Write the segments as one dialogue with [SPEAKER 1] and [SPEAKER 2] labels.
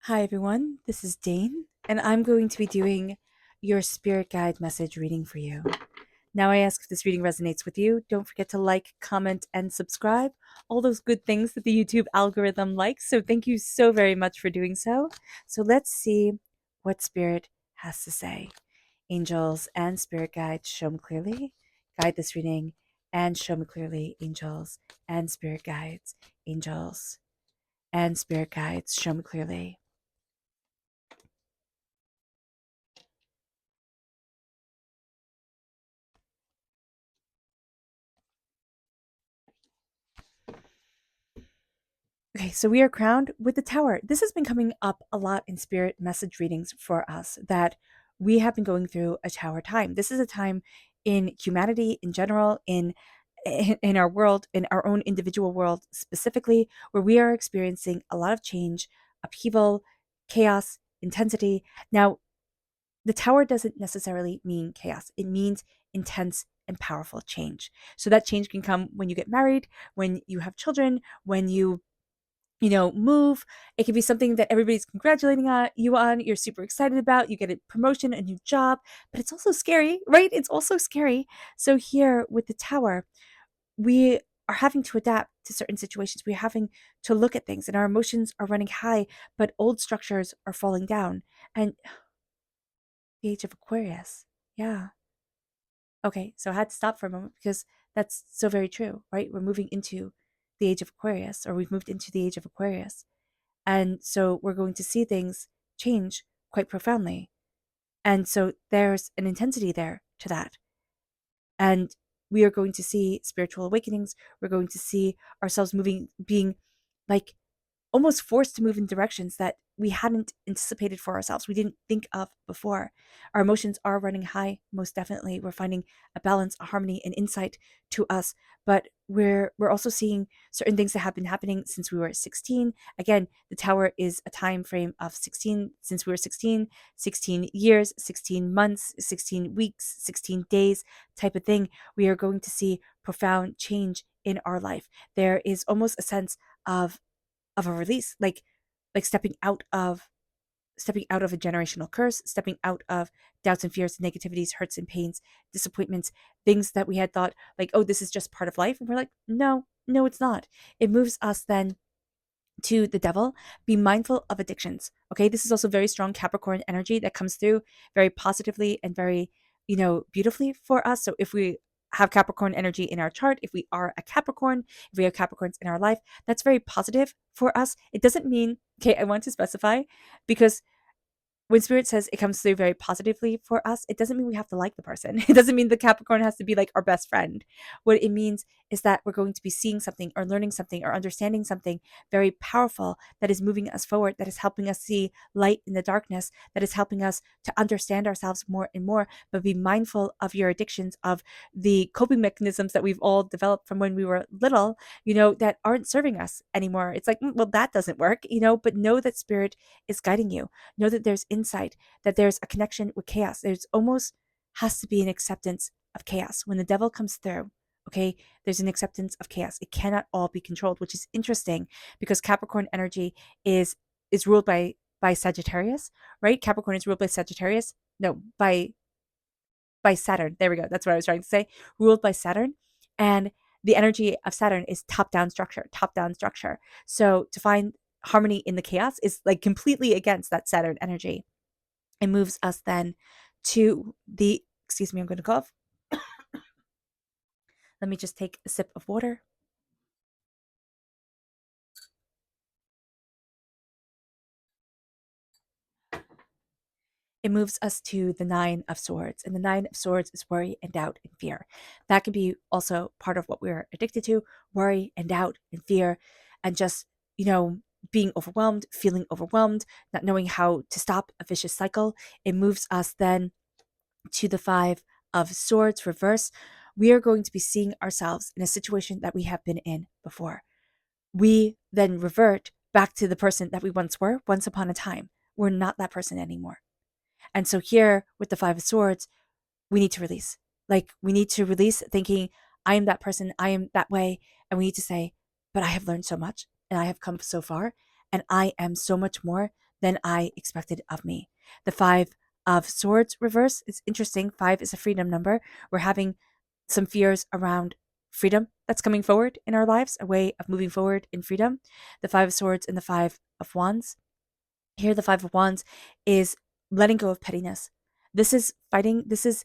[SPEAKER 1] Hi, everyone. This is Dane, and I'm going to be doing your spirit guide message reading for you. Now, I ask if this reading resonates with you. Don't forget to like, comment, and subscribe. All those good things that the YouTube algorithm likes. So, thank you so very much for doing so. So, let's see what spirit has to say. Angels and spirit guides, show me clearly. Guide this reading and show me clearly. Angels and spirit guides, angels and spirit guides, show me clearly. Okay, so we are crowned with the tower. This has been coming up a lot in spirit message readings for us that we have been going through a tower time. This is a time in humanity in general, in our world, in our own individual world specifically, where we are experiencing a lot of change, upheaval, chaos, intensity. Now, the tower doesn't necessarily mean chaos. It means intense and powerful change. So that change can come when you get married, when you have children, when you move. It could be something that everybody's congratulating you on, you're super excited about, you get a promotion, a new job, but it's also scary, right? It's also scary. So here with the tower, we are having to adapt to certain situations. We're having to look at things and our emotions are running high, but old structures are falling down. And the age of Aquarius. Yeah. Okay, so I had to stop for a moment because that's so very true, right? We're moving into the age of Aquarius, or we've moved into the age of Aquarius. And so we're going to see things change quite profoundly. And so there's an intensity there to that. And we are going to see spiritual awakenings. We're going to see ourselves being like almost forced to move in directions that we hadn't anticipated for ourselves. We didn't think of before. Our emotions are running high, most definitely. We're finding a balance, a harmony, an insight to us, but we're also seeing certain things that have been happening since we were 16. Again, the tower is a time frame of 16 since we were 16, 16 years, 16 months, 16 weeks, 16 days type of thing. We are going to see profound change in our life. There is almost a sense of a release, like stepping out of a generational curse, stepping out of doubts and fears, negativities, hurts and pains, disappointments, things that we had thought like, oh, this is just part of life, and we're like, no, no, it's not. It moves us then to the devil. Be mindful of addictions. Okay, this is also very strong Capricorn energy that comes through very positively and very, beautifully for us. So if we have Capricorn energy in our chart, if we are a Capricorn, if we have Capricorns in our life, that's very positive for us. It doesn't mean, okay, I want to specify, because when spirit says it comes through very positively for us, it doesn't mean we have to like the person. It doesn't mean the Capricorn has to be like our best friend. What it means is that we're going to be seeing something or learning something or understanding something very powerful that is moving us forward, that is helping us see light in the darkness, that is helping us to understand ourselves more and more. But be mindful of your addictions, of the coping mechanisms that we've all developed from when we were little, that aren't serving us anymore. It's like, well, that doesn't work, but know that spirit is guiding you. Know that there's insight, that there's a connection with chaos. There's almost has to be an acceptance of chaos. When the devil comes through, okay, there's an acceptance of chaos. It cannot all be controlled, which is interesting because Capricorn energy is ruled by Sagittarius, right? Capricorn is ruled by Sagittarius. No, by Saturn. There we go. That's what I was trying to say. Ruled by Saturn. And the energy of Saturn is top down structure, top down structure. So to find harmony in the chaos is like completely against that Saturn energy. It moves us then to the, excuse me, I'm going to cough. Let me just take a sip of water. It moves us to the Nine of Swords. And the Nine of Swords is worry and doubt and fear. That can be also part of what we're addicted to, worry and doubt and fear, and just, being overwhelmed, feeling overwhelmed, not knowing how to stop a vicious cycle. It moves us then to the Five of Swords reverse. We are going to be seeing ourselves in a situation that we have been in before. We then revert back to the person that we once were, once upon a time. We're not that person anymore. And so here with the Five of Swords, we need to release. Like we need to release thinking, I am that person, I am that way. And we need to say, but I have learned so much and I have come so far and I am so much more than I expected of me. The 5 of Swords reverse is interesting. 5 is a freedom number. We're having some fears around freedom that's coming forward in our lives, a way of moving forward in freedom. The 5 of Swords and the 5 of Wands. Here, the 5 of Wands is letting go of pettiness. This is fighting. This is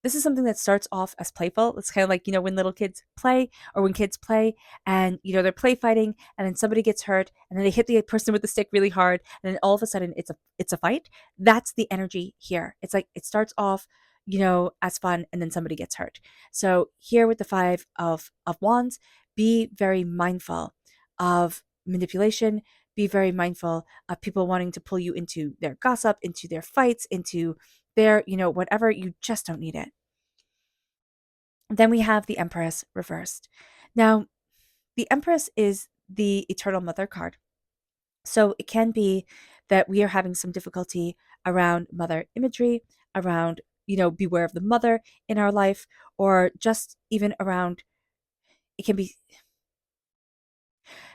[SPEAKER 1] something that starts off as playful. It's kind of like, when little kids play, or when kids play and, they're play fighting, and then somebody gets hurt and then they hit the person with the stick really hard. And then all of a sudden it's a fight. That's the energy here. It's like, it starts off, as fun, and then somebody gets hurt. So here with the 5 of Wands, be very mindful of manipulation, be very mindful of people wanting to pull you into their gossip, into their fights, into their, whatever. You just don't need it. Then we have the Empress reversed. Now, the Empress is the Eternal Mother card. So it can be that we are having some difficulty around mother imagery, around, beware of the mother in our life, or just even around, it can be,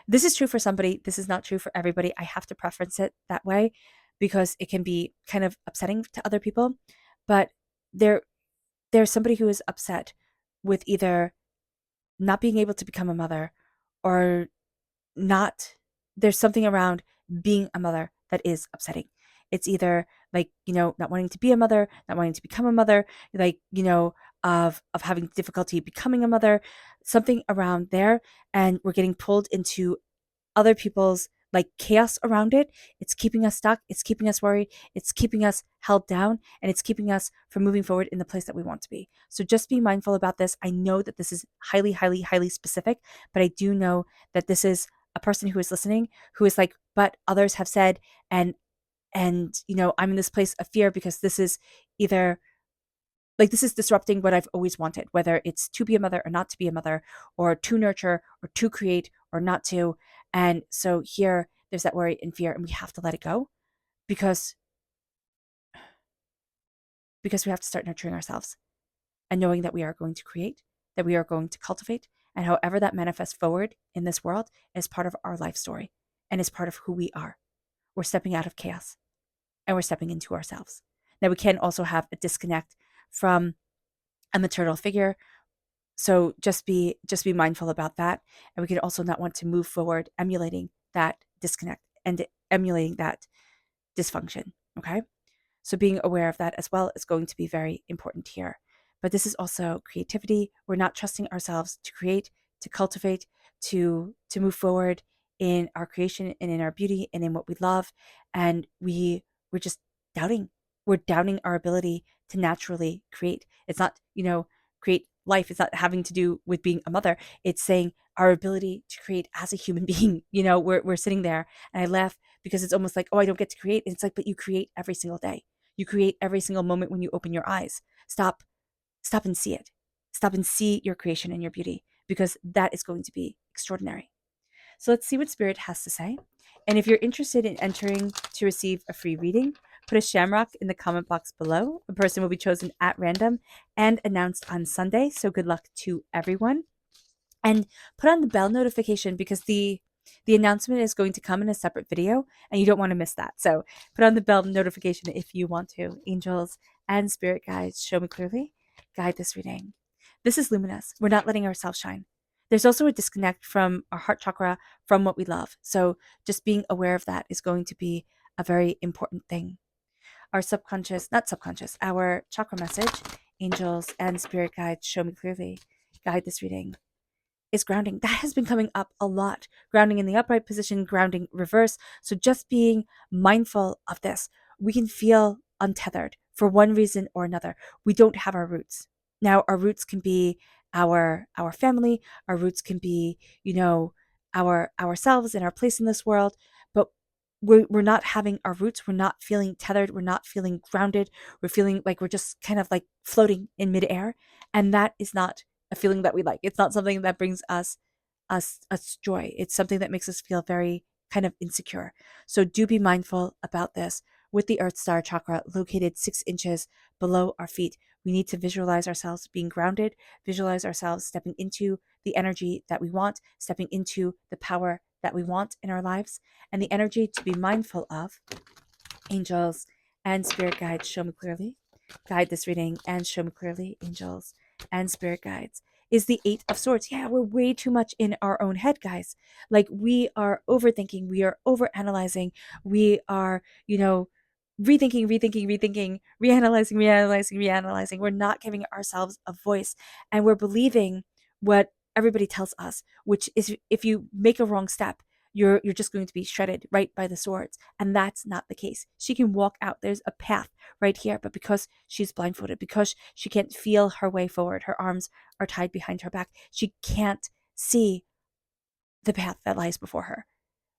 [SPEAKER 1] this is true for somebody, this is not true for everybody. I have to preference it that way because it can be kind of upsetting to other people. But there's somebody who is upset with either not being able to become a mother, or not, there's something around being a mother that is upsetting. It's either like, not wanting to be a mother, not wanting to become a mother, like, of having difficulty becoming a mother, something around there. And we're getting pulled into other people's like chaos around it. It's keeping us stuck. It's keeping us worried. It's keeping us held down, and it's keeping us from moving forward in the place that we want to be. So just be mindful about this. I know that this is highly, highly, highly specific, but I do know that this is a person who is listening, who is like, but others have said, and I'm in this place of fear because this is either like, this is disrupting what I've always wanted, whether it's to be a mother or not to be a mother, or to nurture or to create or not to. And so here there's that worry and fear, and we have to let it go because we have to start nurturing ourselves and knowing that we are going to create, that we are going to cultivate, and however that manifests forward in this world is part of our life story and is part of who we are. We're stepping out of chaos and we're stepping into ourselves. Now, we can also have a disconnect from a maternal figure. So just be mindful about that. And we can also not want to move forward emulating that disconnect and emulating that dysfunction. Okay. So being aware of that as well is going to be very important here. But this is also creativity. We're not trusting ourselves to create, to cultivate, to move forward in our creation and in our beauty and in what we love. And we're just doubting. We're doubting our ability to naturally create. It's not, create life. It's not having to do with being a mother. It's saying our ability to create as a human being. We're sitting there, and I laugh because it's almost like, oh, I don't get to create. And it's like, but you create every single day. You create every single moment when you open your eyes. Stop and see it. Stop and see your creation and your beauty, because that is going to be extraordinary. So let's see what Spirit has to say. And if you're interested in entering to receive a free reading, put a shamrock in the comment box below. A person will be chosen at random and announced on Sunday. So good luck to everyone. And put on the bell notification, because the announcement is going to come in a separate video and you don't want to miss that. So put on the bell notification if you want to. Angels and spirit guides, show me clearly. Guide this reading. This is luminous. We're not letting ourselves shine. There's also a disconnect from our heart chakra, from what we love. So just being aware of that is going to be a very important thing. Our our chakra message, angels and spirit guides, show me clearly. Guide this reading. Is grounding. That has been coming up a lot. Grounding in the upright position, grounding reverse. So just being mindful of this. We can feel untethered for one reason or another. We don't have our roots. Now, our roots can be our family. Our roots can be, ourselves and our place in this world. But we're not having our roots. We're not feeling tethered. We're not feeling grounded. We're feeling like we're just kind of like floating in midair. And that is not a feeling that we like. It's not something that brings us joy. It's something that makes us feel very kind of insecure. So do be mindful about this. With the Earth Star chakra located 6 inches below our feet, we need to visualize ourselves being grounded, visualize ourselves stepping into the energy that we want, stepping into the power that we want in our lives, and the energy to be mindful of. Angels and spirit guides, show me clearly. Guide this reading and show me clearly, angels and spirit guides. Is the Eight of Swords. Yeah, we're way too much in our own head, guys. Like, we are overthinking, we are overanalyzing, we are, rethinking, reanalyzing. We're not giving ourselves a voice, and we're believing what everybody tells us, which is if you make a wrong step, you're just going to be shredded right by the swords. And that's not the case. She can walk out. There's a path right here, but because she's blindfolded, because she can't feel her way forward, her arms are tied behind her back, she can't see the path that lies before her.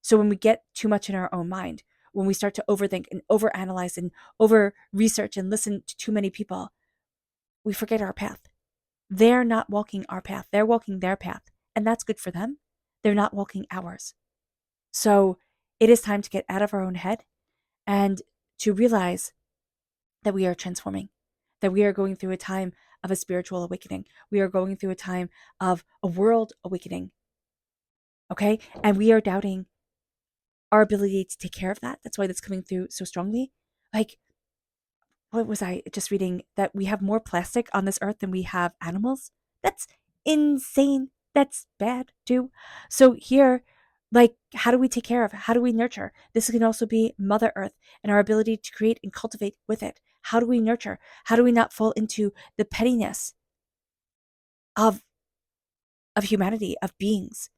[SPEAKER 1] So when we get too much in our own mind, when we start to overthink and overanalyze and over research and listen to too many people, we forget our path. They're not walking our path. They're walking their path. And that's good for them. They're not walking ours. So it is time to get out of our own head and to realize that we are transforming, that we are going through a time of a spiritual awakening. We are going through a time of a world awakening. Okay? And we are doubting our ability to take care of that. That's why that's coming through so strongly. Like, what was I just reading? That we have more plastic on this earth than we have animals? That's insane. That's bad too. So here, like, how do we take care of? How do we nurture? This can also be Mother Earth and our ability to create and cultivate with it. How do we nurture? How do we not fall into the pettiness of humanity, of beings?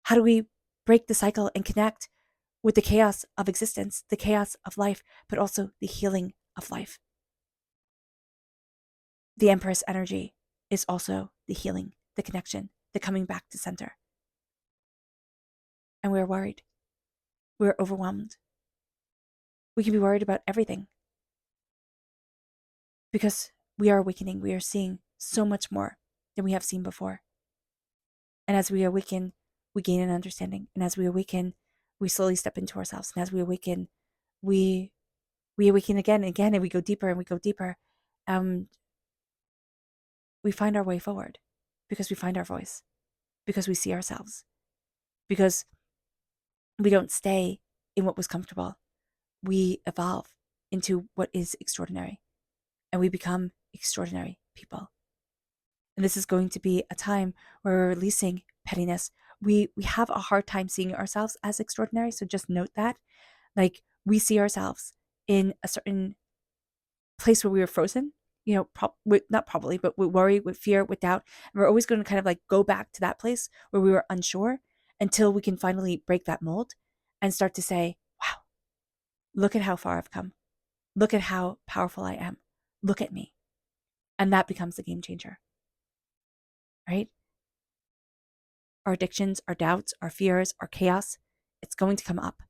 [SPEAKER 1] How do we break the cycle and connect with the chaos of existence, the chaos of life, but also the healing of life? The Empress energy is also the healing, the connection, the coming back to center. And we're worried. We're overwhelmed. We can be worried about everything because we are awakening. We are seeing so much more than we have seen before. And as we awaken, we gain an understanding. And as we awaken, we slowly step into ourselves. And as we awaken, we awaken again and again, and we go deeper and we go deeper. We find our way forward because we find our voice, because we see ourselves, because we don't stay in what was comfortable. We evolve into what is extraordinary, and we become extraordinary people. And this is going to be a time where we're releasing pettiness. We have a hard time seeing ourselves as extraordinary, so just note that. Like, we see ourselves in a certain place where we were frozen, not probably, but with worry, with fear, with doubt. And we're always going to kind of like go back to that place where we were unsure until we can finally break that mold and start to say, wow, look at how far I've come. Look at how powerful I am. Look at me. And that becomes the game changer, right? Our addictions, our doubts, our fears, our chaos, it's going to come up.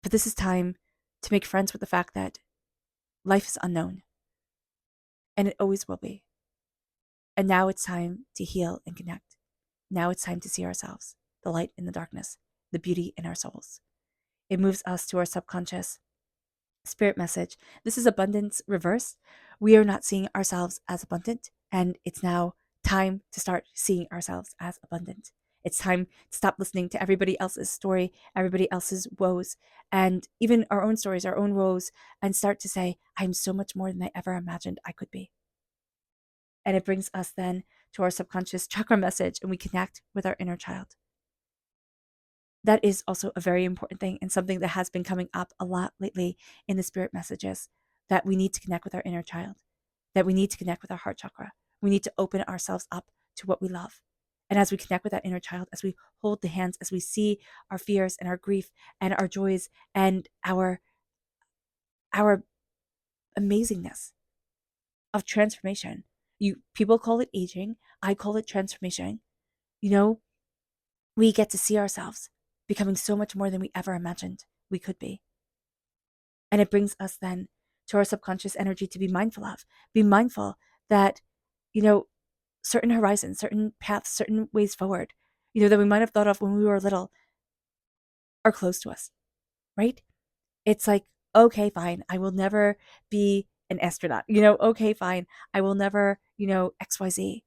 [SPEAKER 1] But this is time to make friends with the fact that life is unknown. And it always will be. And now it's time to heal and connect. Now it's time to see ourselves, the light in the darkness, the beauty in our souls. It moves us to our subconscious spirit message. This is abundance reversed. We are not seeing ourselves as abundant, and it's now time to start seeing ourselves as abundant. It's time to stop listening to everybody else's story, everybody else's woes, and even our own stories, our own woes, and start to say, I'm so much more than I ever imagined I could be. And it brings us then to our subconscious chakra message, and we connect with our inner child. That is also a very important thing, and something that has been coming up a lot lately in the spirit messages, that we need to connect with our inner child, that we need to connect with our heart chakra. We need to open ourselves up to what we love. And as we connect with that inner child, as we hold the hands, as we see our fears and our grief and our joys and our amazingness of transformation. People call it aging. I call it transformation. We get to see ourselves becoming so much more than we ever imagined we could be. And it brings us then to our subconscious energy to be mindful of. Be mindful that, certain horizons, certain paths, certain ways forward, that we might have thought of when we were little are close to us, right? It's like, okay, fine, I will never be an astronaut. Okay, fine, I will never, XYZ.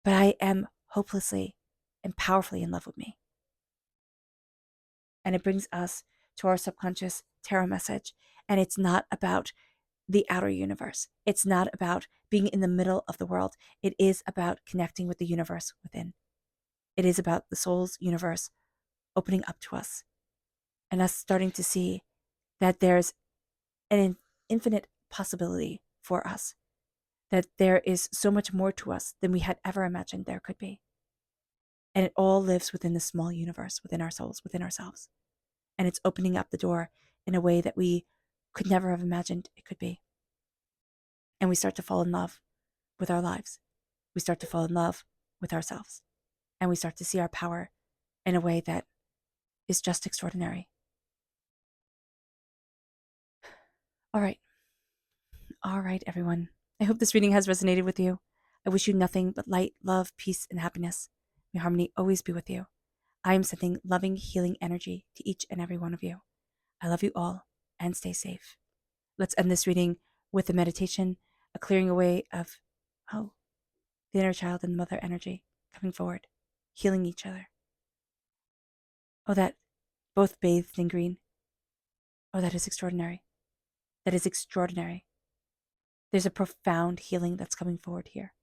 [SPEAKER 1] But I am hopelessly and powerfully in love with me. And it brings us to our subconscious tarot message. And it's not about the outer universe. It's not about being in the middle of the world. It is about connecting with the universe within. It is about the soul's universe opening up to us and us starting to see that there's an infinite possibility for us, that there is so much more to us than we had ever imagined there could be. And it all lives within the small universe, within our souls, within ourselves. And it's opening up the door in a way that we could never have imagined it could be. And we start to fall in love with our lives. We start to fall in love with ourselves. And we start to see our power in a way that is just extraordinary. All right. All right, everyone. I hope this reading has resonated with you. I wish you nothing but light, love, peace, and happiness. May harmony always be with you. I am sending loving, healing energy to each and every one of you. I love you all, and stay safe. Let's end this reading with a meditation, a clearing away of, the inner child and mother energy coming forward, healing each other. That both bathed in green. That is extraordinary. That is extraordinary. There's a profound healing that's coming forward here.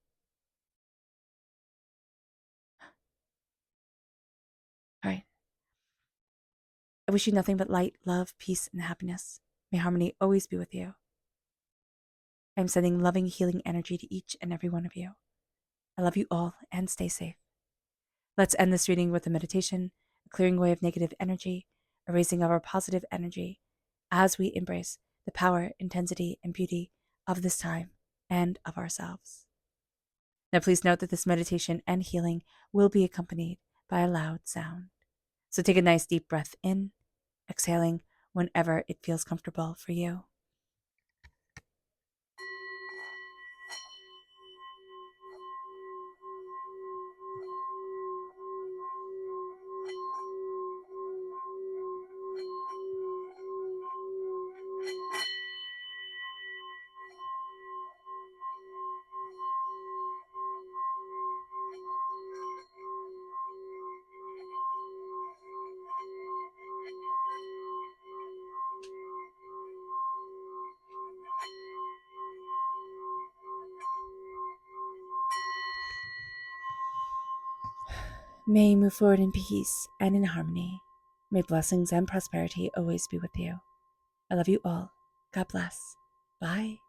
[SPEAKER 1] All right. I wish you nothing but light, love, peace, and happiness. May harmony always be with you. I am sending loving, healing energy to each and every one of you. I love you all, and stay safe. Let's end this reading with a meditation, a clearing away of negative energy, a raising of our positive energy as we embrace the power, intensity, and beauty of this time and of ourselves. Now, please note that this meditation and healing will be accompanied by a loud sound. So take a nice deep breath in, exhaling whenever it feels comfortable for you. May you move forward in peace and in harmony. May blessings and prosperity always be with you. I love you all. God bless. Bye.